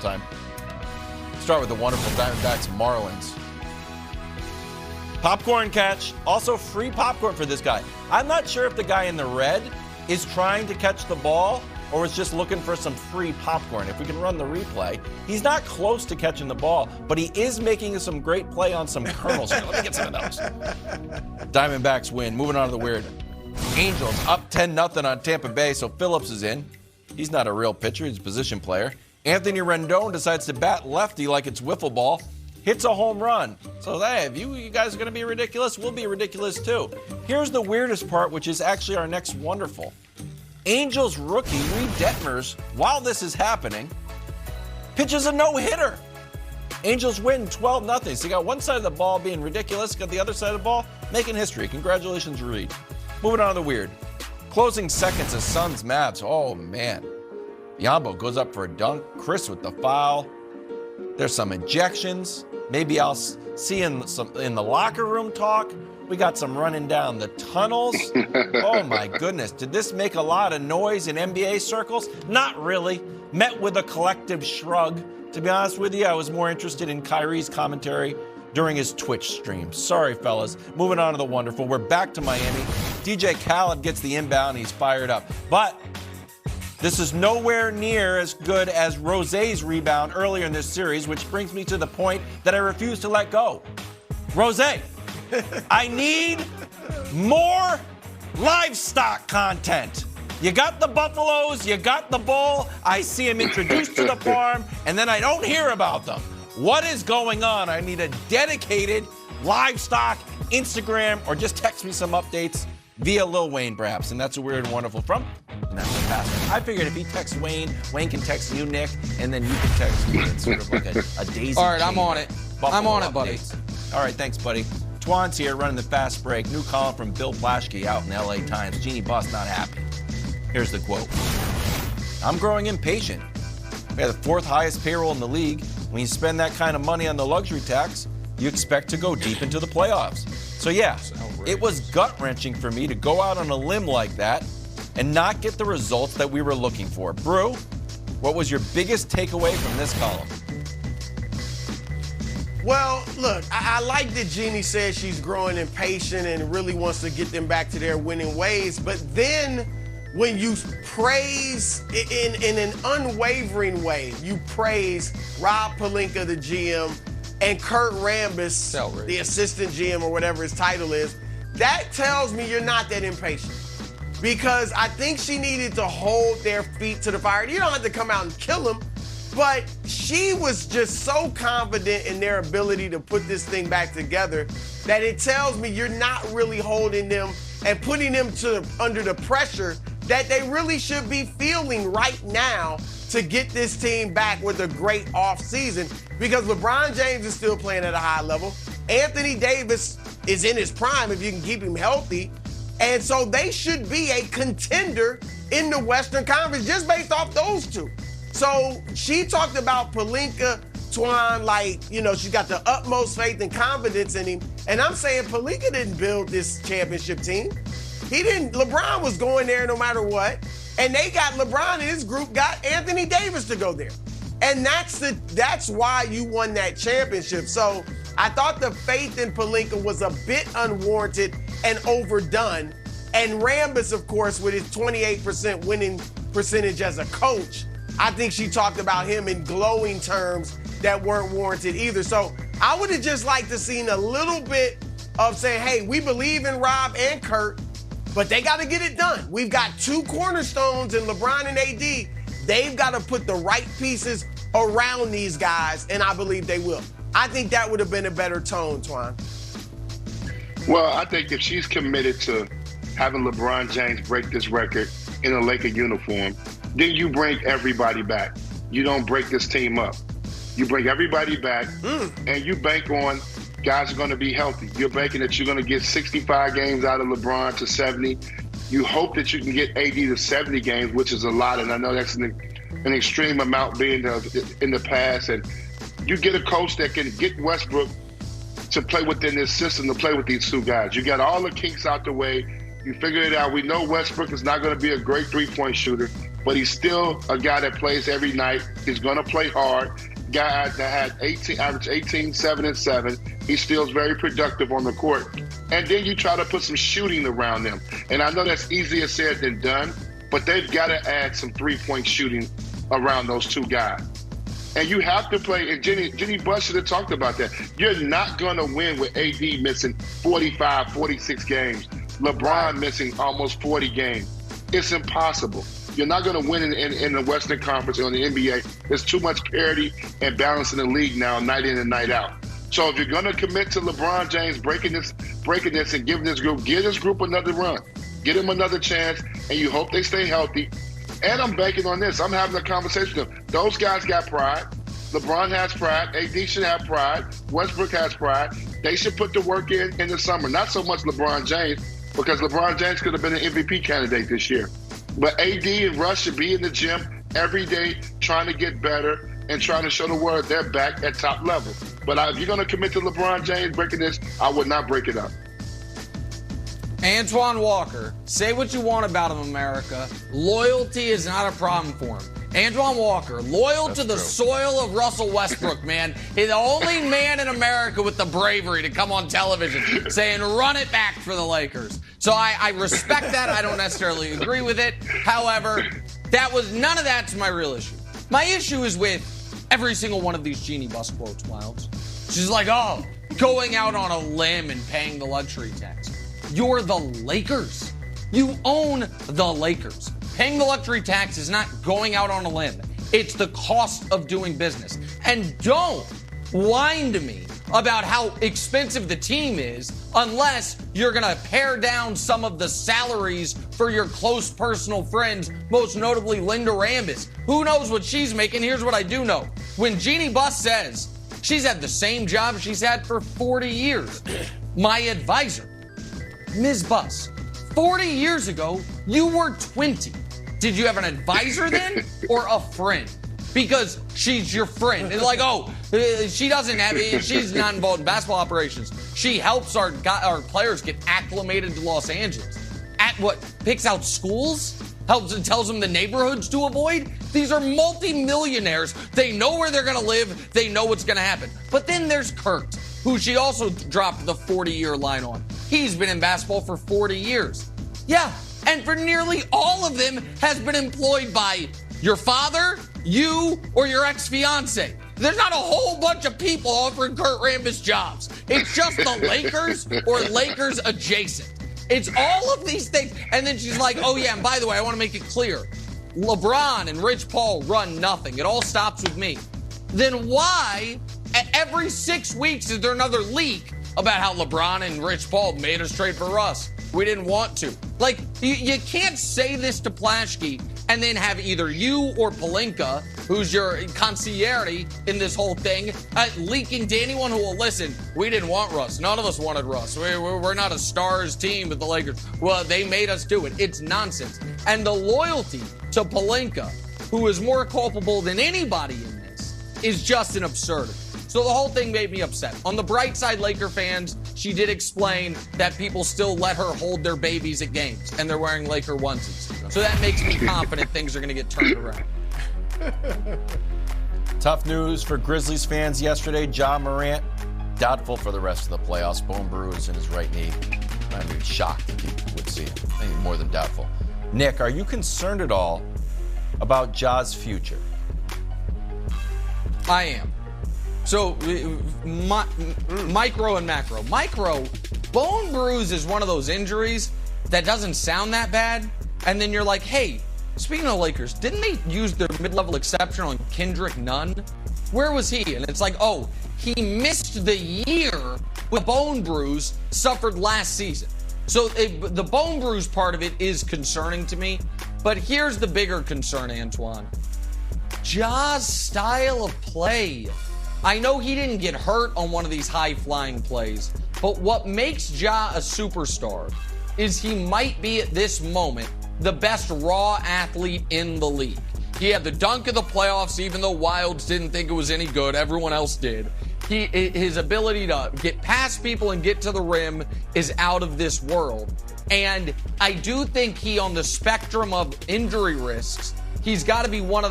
time. Start with the wonderful Diamondbacks Marlins. Popcorn catch. Also free popcorn for this guy. I'm not sure if the guy in the red is trying to catch the ball or is just looking for some free popcorn. If we can run the replay, he's not close to catching the ball, but he is making some great play on some kernels. Let me get some of those. Diamondbacks win. Moving on to the weird. Angels up 10-0 on Tampa Bay, so Phillips is in. He's not a real pitcher. He's a position player. Anthony Rendon decides to bat lefty like it's wiffle ball. Hits a home run. So, hey, if you guys are going to be ridiculous, we'll be ridiculous too. Here's the weirdest part, which is actually our next wonderful. Angels rookie Reed Detmers, while this is happening, pitches a no-hitter. Angels win 12-0. So you got one side of the ball being ridiculous, got the other side of the ball making history. Congratulations, Reed. Moving on to the weird. Closing seconds of Suns Mavs. Oh, man. Yambo goes up for a dunk. Chris with the foul. There's some ejections. Maybe I'll see in the locker room talk. We got some running down the tunnels. Oh, my goodness. Did this make a lot of noise in NBA circles? Not really. Met with a collective shrug. To be honest with you, I was more interested in Kyrie's commentary during his Twitch stream. Sorry, fellas. Moving on to the wonderful. We're back to Miami. DJ Khaled gets the inbound. He's fired up. But this is nowhere near as good as Rosé's rebound earlier in this series, which brings me to the point that I refuse to let go. Rosé, I need more livestock content. You got the buffaloes, you got the bull. I see him introduced to the farm, and then I don't hear about them. What is going on? I need a dedicated livestock Instagram, or just text me some updates via Lil Wayne, perhaps. And that's a weird and wonderful from. And that's the pastor. I figured if he texts Wayne, Wayne can text you, Nick, and then you can text me. It's sort of like a daisy. All right, I'm on it. I'm on it, buddy. All right, thanks, buddy. Twan's here running the fast break. New column from Bill Plaschke out in LA Times. Jeannie Buss not happy. Here's the quote. I'm growing impatient. We have the fourth highest payroll in the league. When you spend that kind of money on the luxury tax, you expect to go deep into the playoffs. So yeah, it was gut-wrenching for me to go out on a limb like that and not get the results that we were looking for. Brew, what was your biggest takeaway from this column? Well, look, I like that Jeannie says she's growing impatient and really wants to get them back to their winning ways. But then when you praise in an unwavering way, you praise Rob Pelinka, the GM, and Kurt Rambis, the assistant GM or whatever his title is, that tells me you're not that impatient. Because I think she needed to hold their feet to the fire. You don't have to come out and kill them, but she was just so confident in their ability to put this thing back together that it tells me you're not really holding them and putting them under the pressure that they really should be feeling right now to get this team back with a great offseason, because LeBron James is still playing at a high level. Anthony Davis is in his prime if you can keep him healthy. And so they should be a contender in the Western Conference just based off those two. So she talked about Pelinka, Twan, like, she's got the utmost faith and confidence in him. And I'm saying Pelinka didn't build this championship team. He didn't. LeBron was going there no matter what. And they got LeBron and his group got Anthony Davis to go there. And that's why you won that championship. So I thought the faith in Pelinka was a bit unwarranted and overdone. And Rambis, of course, with his 28% winning percentage as a coach, I think she talked about him in glowing terms that weren't warranted either. So I would have just liked to seen a little bit of saying, hey, we believe in Rob and Kurt, but they got to get it done. We've got two cornerstones in LeBron and AD. They've got to put the right pieces around these guys, and I believe they will. I think that would have been a better tone, Twan. Well, I think if she's committed to having LeBron James break this record in a Laker uniform, then you bring everybody back. You don't break this team up. You bring everybody back, and you bank on guys are going to be healthy. You're banking that you're going to get 65 games out of LeBron to 70. You hope that you can get AD to 70 games, which is a lot, and I know that's an extreme amount being in the past. And you get a coach that can get Westbrook to play within this system, to play with these two guys. You got all the kinks out the way. You figure it out. We know Westbrook is not going to be a great three-point shooter. but he's still a guy that plays every night. He's going to play hard. Guy that had average 18, 7, and 7. He still is very productive on the court. And then you try to put some shooting around them. And I know that's easier said than done, but they've got to add some three-point shooting around those two guys. And you have to play, and Jenny Buss should have talked about that. You're not going to win with AD missing 45, 46 games. LeBron missing almost 40 games. It's impossible. You're not going to win in the Western Conference or in the NBA. There's too much parity and balance in the league now, night in and night out. So if you're going to commit to LeBron James breaking this and giving this group another run, get him another chance, and you hope they stay healthy. And I'm banking on this. I'm having a conversation with them. Those guys got pride. LeBron has pride. AD should have pride. Westbrook has pride. They should put the work in the summer. Not so much LeBron James, because LeBron James could have been an MVP candidate this year. But AD and Russ should be in the gym every day trying to get better and trying to show the world they're back at top level. But if you're going to commit to LeBron James breaking this, I would not break it up. Antoine Walker, say what you want about him, America. Loyalty is not a problem for him. Antoine Walker, loyal to the soil of Russell Westbrook, man. He's the only man in America with the bravery to come on television saying, run it back for the Lakers. So I respect that. I don't necessarily agree with it. However, none of that's my real issue. My issue is with every single one of these Jeannie Buss quotes, Wilds. She's like, oh, going out on a limb and paying the luxury tax. You're the Lakers. You own the Lakers. Paying the luxury tax is not going out on a limb. It's the cost of doing business. And don't whine to me about how expensive the team is unless you're going to pare down some of the salaries for your close personal friends, most notably Linda Rambis. Who knows what she's making? Here's what I do know. When Jeannie Buss says she's had the same job she's had for 40 years, my advisor, Ms. Buss, 40 years ago, you were 20. Did you have an advisor then or a friend? Because she's your friend. It's like, she's not involved in basketball operations. She helps our players get acclimated to Los Angeles. Picks out schools? Helps and tells them the neighborhoods to avoid? These are multi-millionaires. They know where they're going to live. They know what's going to happen. But then there's Kurt, who she also dropped the 40-year line on. He's been in basketball for 40 years. Yeah, and for nearly all of them has been employed by your father, you, or your ex-fiance. There's not a whole bunch of people offering Kurt Rambis jobs. It's just the Lakers or Lakers adjacent. It's all of these things. And then she's like, oh yeah, and by the way, I want to make it clear. LeBron and Rich Paul run nothing. It all stops with me. Then why, every 6 weeks, is there another leak about how LeBron and Rich Paul made us trade for Russ? We didn't want to. Like, you can't say this to Plashke and then have either you or Pelinka, who's your consigliere in this whole thing, leaking to anyone who will listen. We didn't want Russ. None of us wanted Russ. We're not a stars team with the Lakers. Well, they made us do it. It's nonsense. And the loyalty to Pelinka, who is more culpable than anybody in this, is just an absurdity. So the whole thing made me upset. On the bright side, Laker fans, she did explain that people still let her hold their babies at games, and they're wearing Laker onesies. So that makes me confident things are going to get turned around. Tough news for Grizzlies fans yesterday. Ja Morant, doubtful for the rest of the playoffs. Bone bruise in his right knee. I'd be shocked if you would see him. I think more than doubtful. Nick, are you concerned at all about Ja's future? I am. So, micro and macro. Micro, bone bruise is one of those injuries that doesn't sound that bad. And then you're like, hey, speaking of Lakers, didn't they use their mid-level exception on Kendrick Nunn? Where was he? And it's like, oh, he missed the year with a bone bruise suffered last season. So the bone bruise part of it is concerning to me. But here's the bigger concern, Antoine. Ja's style of play. I know he didn't get hurt on one of these high-flying plays, but what makes Ja a superstar is he might be at this moment the best raw athlete in the league. He had the dunk of the playoffs, even though Wilds didn't think it was any good. Everyone else did. His ability to get past people and get to the rim is out of this world. And I do think he, on the spectrum of injury risks, He's got to be one of the